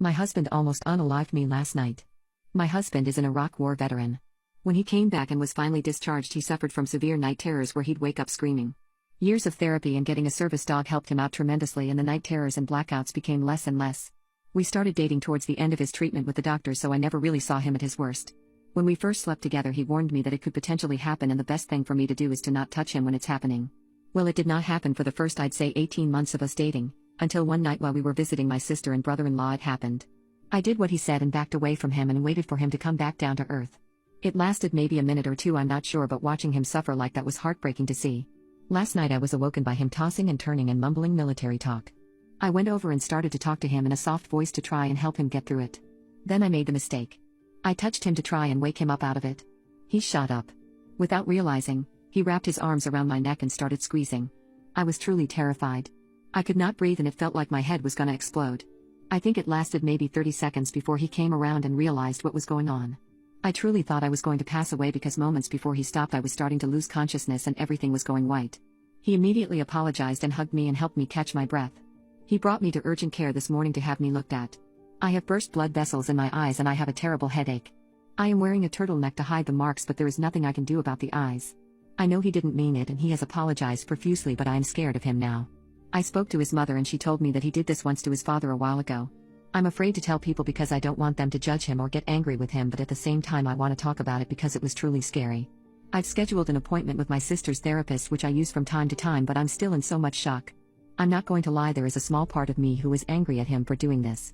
My husband almost unalived me last night. My husband is an Iraq War veteran. When he came back and was finally discharged, he suffered from severe night terrors where he'd wake up screaming. Years of therapy and getting a service dog helped him out tremendously, and the night terrors and blackouts became less and less. We started dating towards the end of his treatment with the doctor, so I never really saw him at his worst. When we first slept together, he warned me that it could potentially happen, and the best thing for me to do is to not touch him when it's happening. Well, it did not happen for the first, I'd say, 18 months of us dating, until one night while we were visiting my sister and brother-in-law it happened. I did what he said and backed away from him and waited for him to come back down to earth. It lasted maybe a minute or two, I'm not sure, but watching him suffer like that was heartbreaking to see. Last night I was awoken by him tossing and turning and mumbling military talk. I went over and started to talk to him in a soft voice to try and help him get through it. Then I made the mistake. I touched him to try and wake him up out of it. He shot up. Without realizing, he wrapped his arms around my neck and started squeezing. I was truly terrified. I could not breathe and it felt like my head was gonna explode. I think it lasted maybe 30 seconds before he came around and realized what was going on. I truly thought I was going to pass away because moments before he stopped I was starting to lose consciousness and everything was going white. He immediately apologized and hugged me and helped me catch my breath. He brought me to urgent care this morning to have me looked at. I have burst blood vessels in my eyes and I have a terrible headache. I am wearing a turtleneck to hide the marks, but there is nothing I can do about the eyes. I know he didn't mean it and he has apologized profusely, but I am scared of him now. I spoke to his mother and she told me that he did this once to his father a while ago. I'm afraid to tell people because I don't want them to judge him or get angry with him, but at the same time I want to talk about it because it was truly scary. I've scheduled an appointment with my sister's therapist, which I use from time to time, but I'm still in so much shock. I'm not going to lie, there is a small part of me who is angry at him for doing this.